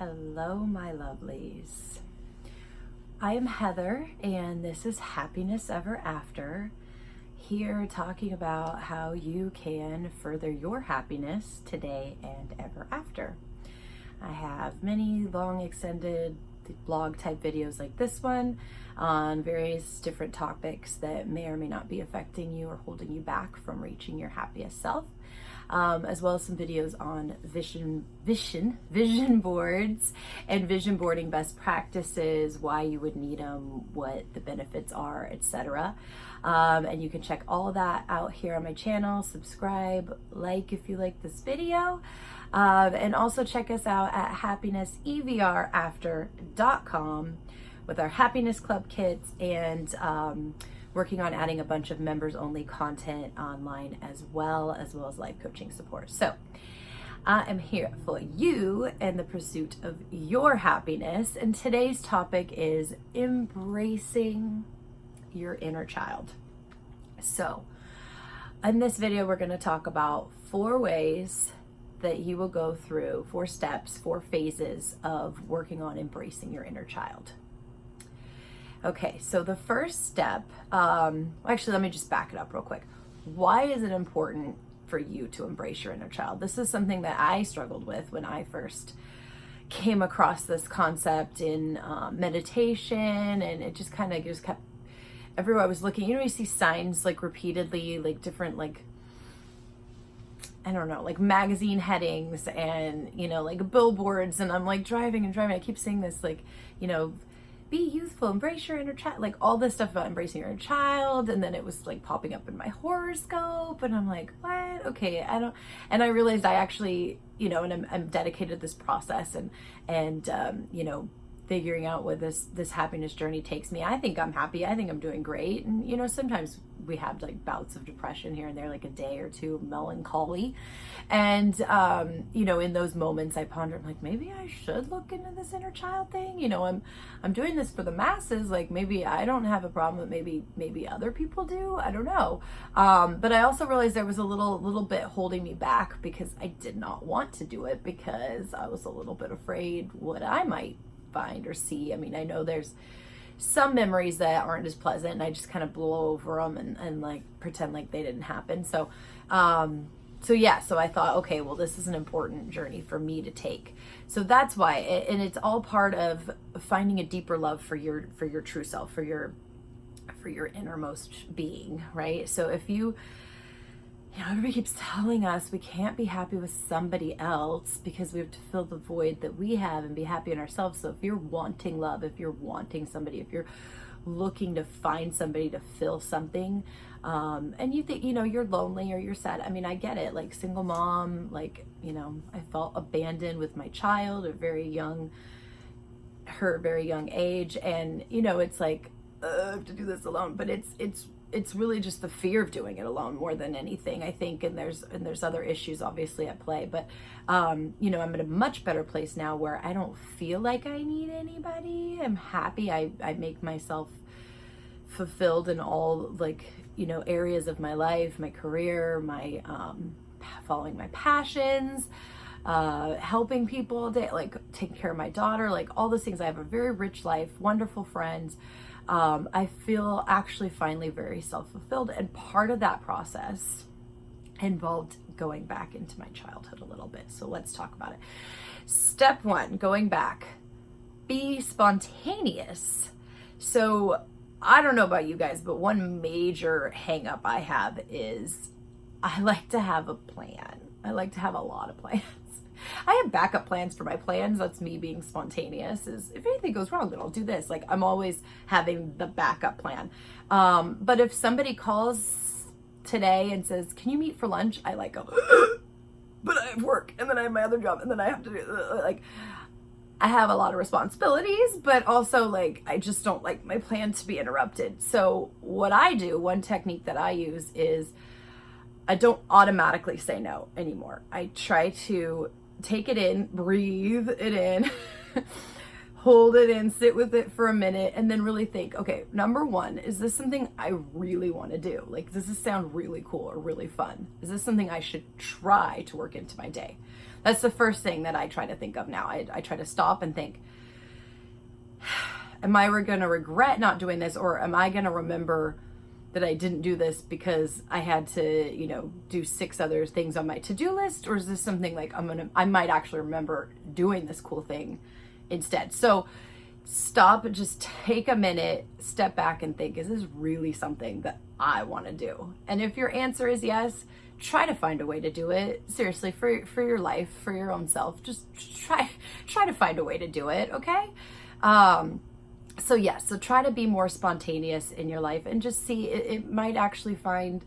Hello, my lovelies. I am Heather, and this is Happiness Ever After, here talking about how you can further your happiness today and ever after. I have many long extended blog type videos like this one on various different topics that may or may not be affecting you or holding you back from reaching your happiest self. As well as some videos on vision boards and vision boarding best practices, why you would need them, what the benefits are, etc. And you can check all of that out here on my channel. Subscribe, like if you like this video, and also check us out at happinessevr.after.com with our happiness club kits and working on adding a bunch of members only content online as well as live coaching support. So I am here for you in the pursuit of your happiness. And today's topic is embracing your inner child. So in this video, we're going to talk about 4 ways that you will go through, 4 steps, 4 phases of working on embracing your inner child. Okay, so the first step, actually, let me just back it up real quick. Why is it important for you to embrace your inner child? This is something that I struggled with when I first came across this concept in meditation, and it just kind of kept, everywhere I was looking, you see signs like repeatedly, like different, like, I don't know, like magazine headings and, like billboards, and I'm like driving. I keep seeing this, like, be youthful, embrace your inner child, like all this stuff about embracing your inner child. And then it was like popping up in my horoscope, and I'm like, what? Okay, and I realized I actually, and I'm dedicated to this process and figuring out where this happiness journey takes me. I think I'm happy. I think I'm doing great. And, sometimes we have like bouts of depression here and there, like a day or two of melancholy. And, in those moments I ponder, I'm like, maybe I should look into this inner child thing. I'm doing this for the masses. Like maybe I don't have a problem, but maybe other people do. I don't know. But I also realized there was a little bit holding me back because I did not want to do it because I was a little bit afraid what I might find or see. I mean, I know there's some memories that aren't as pleasant, and I just kind of blow over them and like pretend like they didn't happen. So I thought, okay, well, this is an important journey for me to take. So that's why, and it's all part of finding a deeper love for your true self, for your innermost being, right? So if everybody keeps telling us we can't be happy with somebody else because we have to fill the void that we have and be happy in ourselves. So if you're wanting love, if you're wanting somebody, if you're looking to find somebody to fill something, and you think, you're lonely or you're sad. I mean, I get it, like single mom, like, I felt abandoned with my child at her very young age. And, it's like, I have to do this alone, but it's really just the fear of doing it alone more than anything, I think. And there's other issues obviously at play, but, I'm in a much better place now where I don't feel like I need anybody. I'm happy. I make myself fulfilled in all, like, areas of my life, my career, my, following my passions, helping people all day, like taking care of my daughter, like all those things. I have a very rich life, wonderful friends. I feel actually finally very self-fulfilled, and part of that process involved going back into my childhood a little bit. So let's talk about it. Step 1, going back, be spontaneous. So I don't know about you guys, but one major hang up I have is I like to have a plan. I like to have a lot of plans. I have backup plans for my plans. That's me being spontaneous, is if anything goes wrong, then I'll do this. Like, I'm always having the backup plan. But if somebody calls today and says, can you meet for lunch? I like go, but I have work, and then I have my other job, and then I have to do, like, I have a lot of responsibilities, but also, like, I just don't like my plan to be interrupted. So what I do, one technique that I use is I don't automatically say no anymore. I try to take it in, breathe it in, hold it in, sit with it for a minute, and then really think, okay, number 1, is this something I really want to do? Like, does this sound really cool or really fun? Is this something I should try to work into my day? That's the first thing that I try to think of now. I try to stop and think, am I going to regret not doing this, or am I going to remember that I didn't do this because I had to, you know, do 6 other things on my to-do list? Or is this something like I might actually remember doing this cool thing instead? So stop and just take a minute, step back and think, is this really something that I want to do? And if your answer is yes, try to find a way to do it. Seriously, for your life, for your own self, just try to find a way to do it, okay? So yes, so try to be more spontaneous in your life and just see, you might actually find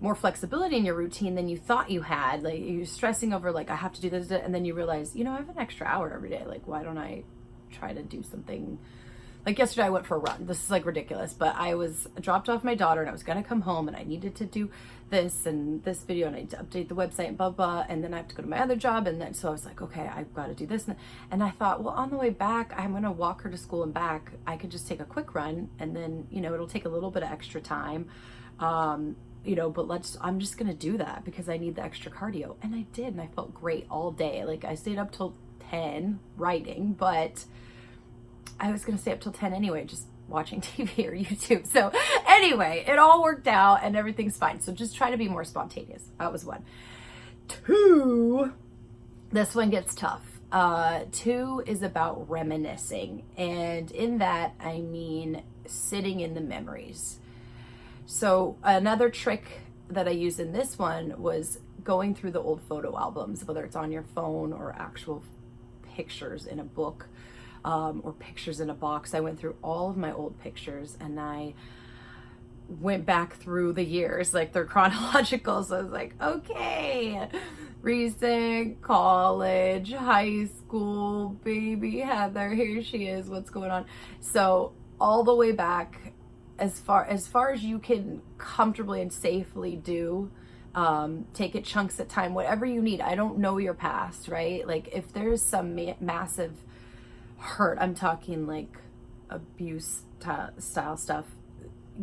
more flexibility in your routine than you thought you had. Like, you're stressing over, like, I have to do this, and then you realize, you know, I have an extra hour every day. Like, why don't I try to do something? Like yesterday I went for a run. This is like ridiculous, but I dropped off my daughter and I was going to come home and I needed to do this and this video and I need to update the website and blah, blah, and then I have to go to my other job. And then, so I was like, okay, I've got to do this. And I thought, well, on the way back, I'm going to walk her to school and back. I could just take a quick run and then, you know, it'll take a little bit of extra time. You know, but I'm just going to do that because I need the extra cardio. And I did. And I felt great all day. Like, I stayed up till 10 writing, but I was going to stay up till 10 anyway, just watching TV or YouTube. So anyway, it all worked out and everything's fine. So just try to be more spontaneous. That was 1. 2, this one gets tough. 2 is about reminiscing. And in that, I mean sitting in the memories. So another trick that I used in this one was going through the old photo albums, whether it's on your phone or actual pictures in a book. Or pictures in a box. I went through all of my old pictures and I went back through the years, like they're chronological. So I was like, okay, recent, college, high school, baby Heather, here she is, what's going on? So all the way back, as far as you can comfortably and safely do, take it chunks at time, whatever you need. I don't know your past, right? Like, if there's some massive hurt, I'm talking like abuse style stuff,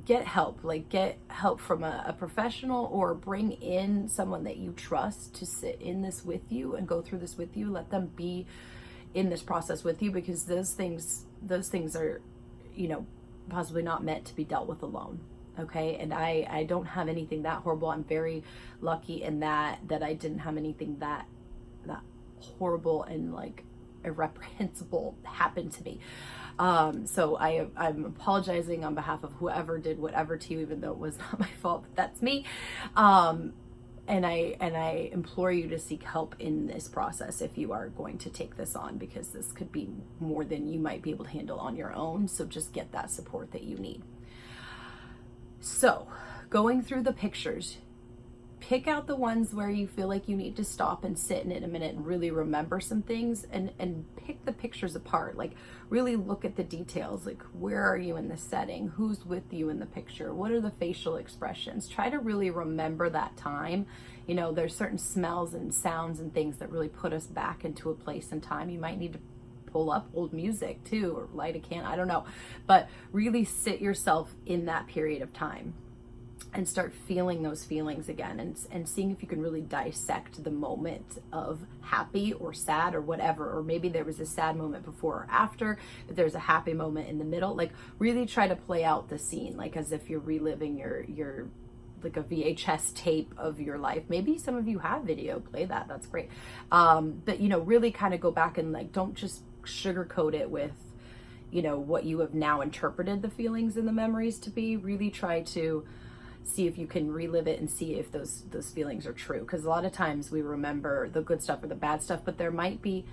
get help. Like, get help from a professional, or bring in someone that you trust to sit in this with you and go through this with you. Let them be in this process with you, because those things are, you know, possibly not meant to be dealt with alone. Okay. And I don't have anything that horrible. I'm very lucky in that I didn't have anything that horrible and like irreprehensible happened to me. So I'm apologizing on behalf of whoever did whatever to you, even though it was not my fault, but that's me. And I implore you to seek help in this process if you are going to take this on, because this could be more than you might be able to handle on your own. So just get that support that you need. So going through the pictures, pick out the ones where you feel like you need to stop and sit in it a minute and really remember some things, and pick the pictures apart. Like, really look at the details. Like, where are you in the setting? Who's with you in the picture? What are the facial expressions? Try to really remember that time. You know, there's certain smells and sounds and things that really put us back into a place and time. You might need to pull up old music too, or light a candle, I don't know. But really sit yourself in that period of time and start feeling those feelings again, and seeing if you can really dissect the moment of happy or sad or whatever, or maybe there was a sad moment before or after, if there's a happy moment in the middle. Like, really try to play out the scene, like as if you're reliving your like a VHS tape of your life. Maybe some of you have video, play that, that's great. But, you know, really kind of go back and, like, don't just sugarcoat it with, you know, what you have now interpreted the feelings and the memories to be. Really try to see if you can relive it and see if those feelings are true. Because a lot of times we remember the good stuff or the bad stuff, but there might be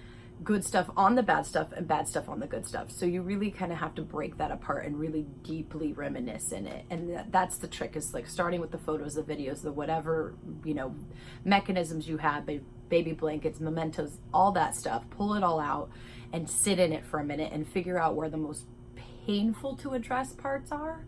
good stuff on the bad stuff and bad stuff on the good stuff. So you really kind of have to break that apart and really deeply reminisce in it. And that's the trick, is like starting with the photos, the videos, the whatever, you know, mechanisms you have, baby blankets, mementos, all that stuff. Pull it all out and sit in it for a minute and figure out where the most painful to address parts are.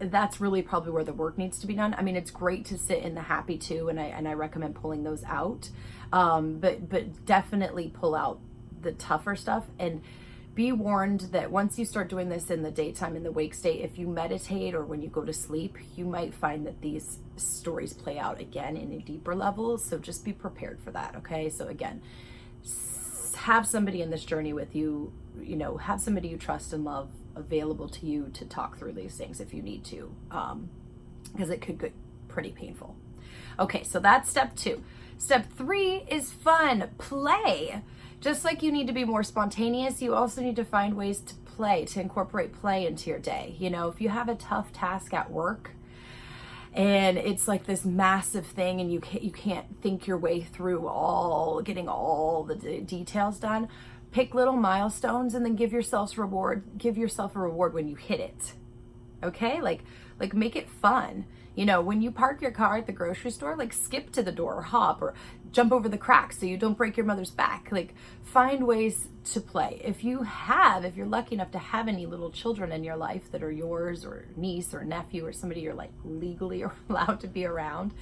That's really probably where the work needs to be done. I mean, it's great to sit in the happy too, and I recommend pulling those out. But definitely pull out the tougher stuff and be warned that once you start doing this in the daytime, in the wake state, if you meditate or when you go to sleep, you might find that these stories play out again in a deeper level. So just be prepared for that, okay? So again, have somebody in this journey with you, you know, have somebody you trust and love available to you to talk through these things if you need to, because it could get pretty painful. Okay, so that's step 2. Step 3 is fun, play. Just like you need to be more spontaneous, you also need to find ways to play, to incorporate play into your day. You know, if you have a tough task at work and it's like this massive thing and you can't think your way through getting all the details done, pick little milestones and then give yourself a reward when you hit it. Okay? Like make it fun. You know, when you park your car at the grocery store, like skip to the door or hop or jump over the cracks so you don't break your mother's back. Like find ways to play. If you're lucky enough to have any little children in your life that are yours or niece or nephew or somebody you're like legally allowed to be around,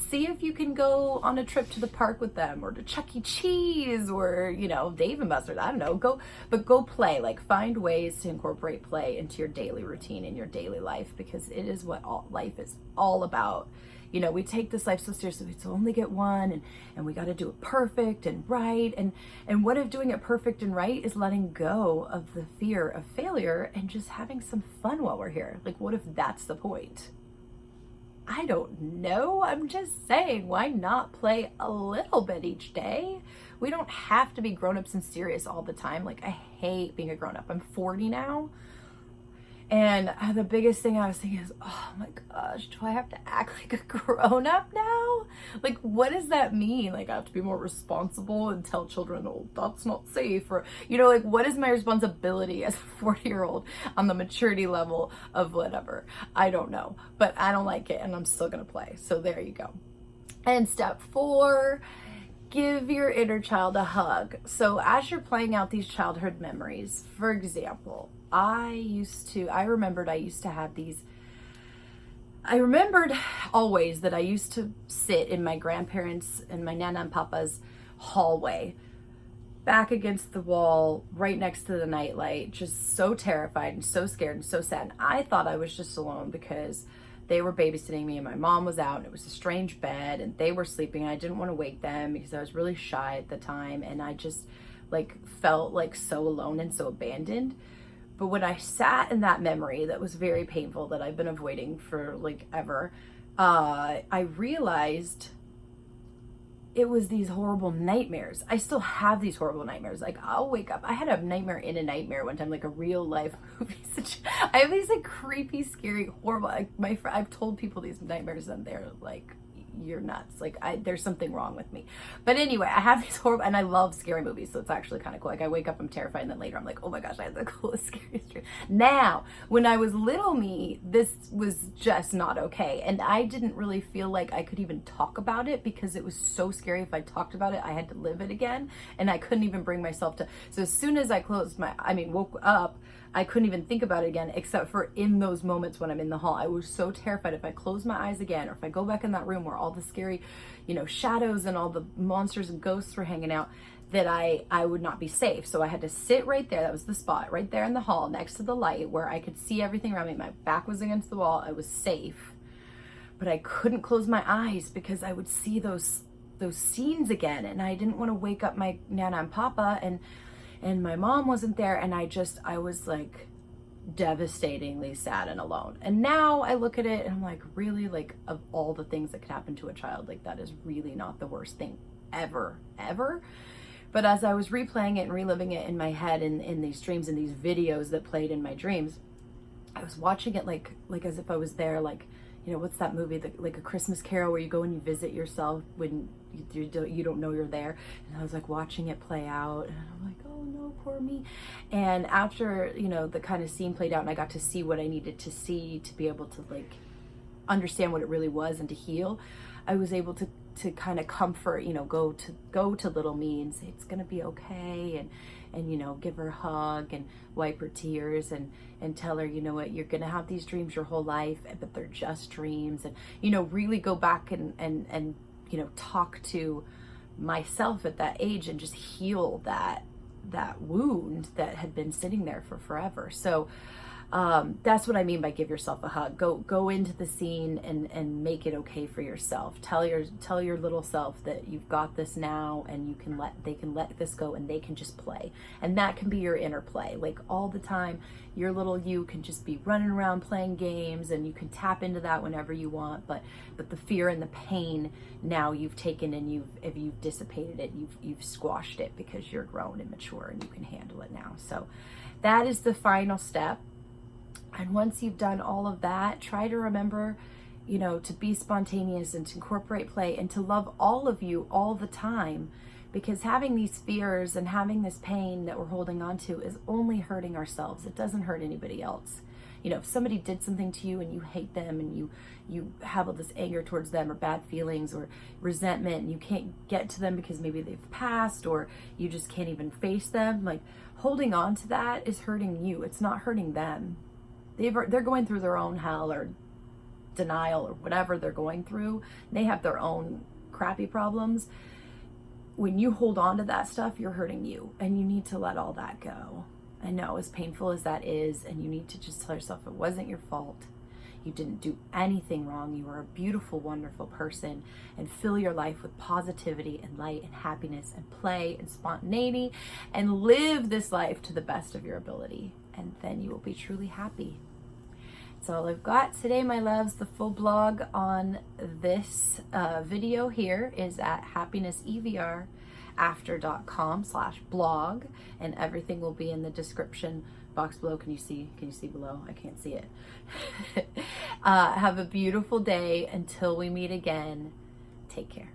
see if you can go on a trip to the park with them or to Chuck E. Cheese or, you know, Dave and Buster's. I don't know. Go play. Like find ways to incorporate play into your daily routine, in your daily life, because it is what life is all about. You know, we take this life so seriously. We only get one and we got to do it perfect and right. And what if doing it perfect and right is letting go of the fear of failure and just having some fun while we're here? Like, what if that's the point? I don't know. I'm just saying, why not play a little bit each day? We don't have to be grown-ups and serious all the time. Like, I hate being a grown-up. I'm 40 now. And the biggest thing I was thinking is, oh my gosh, do I have to act like a grown-up now? Like, what does that mean? Like, I have to be more responsible and tell children, oh, that's not safe. Or, you know, like, what is my responsibility as a 40-year-old on the maturity level of whatever? I don't know, but I don't like it and I'm still going to play. So there you go. And step 4, give your inner child a hug. So as you're playing out these childhood memories, for example, I remembered always that I used to sit in my grandparents' and my Nana and Papa's hallway, back against the wall, right next to the nightlight, just so terrified and so scared and so sad. And I thought I was just alone because they were babysitting me and my mom was out and it was a strange bed and they were sleeping and I didn't want to wake them because I was really shy at the time and I just felt like so alone and so abandoned. But when I sat in that memory that was very painful that I've been avoiding for ever, I realized it was these horrible nightmares. I still have these horrible nightmares. Like, I'll wake up. I had a nightmare in a nightmare one time, like a real life movie. I have these creepy, scary, horrible. I've told people these nightmares and they're like, you're nuts. There's something wrong with me. But anyway, I have these horrible, and I love scary movies, so it's actually kind of cool. Like, I wake up, I'm terrified, and then later I'm like, oh my gosh, I had the coolest, scariest dream. Now, when I was little me, this was just not okay. And I didn't really feel like I could even talk about it because it was so scary. If I talked about it, I had to live it again. And I couldn't even bring myself to. So as soon as I woke up, I couldn't even think about it again, except for in those moments when I'm in the hall. I was so terrified if I close my eyes again, or if I go back in that room where all the scary, shadows and all the monsters and ghosts were hanging out, that I would not be safe. So I had to sit right there. That was the spot right there in the hall next to the light where I could see everything around me. My back was against the wall. I was safe, but I couldn't close my eyes because I would see those scenes again. And I didn't want to wake up my Nana and Papa and my mom wasn't there, and I was devastatingly sad and alone. And now I look at it and I'm like, really, of all the things that could happen to a child, that is really not the worst thing ever. But as I was replaying it and reliving it in my head in these dreams and these videos that played in my dreams, I was watching it like as if I was there, what's that movie, like A Christmas Carol, where you go and you visit yourself when you don't know you're there. And I was watching it play out, and I'm like, oh no, poor me. And after the kind of scene played out, and I got to see what I needed to see to be able to understand what it really was and to heal, I was able to kind of comfort, go to little me and say it's gonna be okay, and give her a hug and wipe her tears and tell her, you know what, you're gonna have these dreams your whole life, but they're just dreams. And really go back and talk to myself at that age and just heal that that wound that had been sitting there for forever. So that's what I mean by give yourself a hug. Go into the scene and make it okay for yourself. Tell your little self that you've got this now, and they can let this go, and they can just play. And that can be your inner play. Like all the time, your little you can just be running around playing games, and you can tap into that whenever you want. But the fear and the pain now you've taken, and you've dissipated it. You've squashed it because you're grown and mature and you can handle it now. So that is the final step. And once you've done all of that, try to remember, to be spontaneous and to incorporate play and to love all of you all the time, because having these fears and having this pain that we're holding on to is only hurting ourselves. It doesn't hurt anybody else. If somebody did something to you and you hate them and you have all this anger towards them or bad feelings or resentment, and you can't get to them because maybe they've passed or you just can't even face them, like holding on to that is hurting you. It's not hurting them. They're going through their own hell or denial or whatever they're going through. They have their own crappy problems. When you hold on to that stuff, you're hurting you, and you need to let all that go. I know, as painful as that is, and you need to just tell yourself it wasn't your fault. You didn't do anything wrong. You are a beautiful, wonderful person, and fill your life with positivity and light and happiness and play and spontaneity, and live this life to the best of your ability. And then you will be truly happy. That's all I've got today, my loves. The full blog on this video here is at happinessevr.after.com/blog, and everything will be in the description box below. Can you see below? I can't see it. Have a beautiful day. Until we meet again, take care.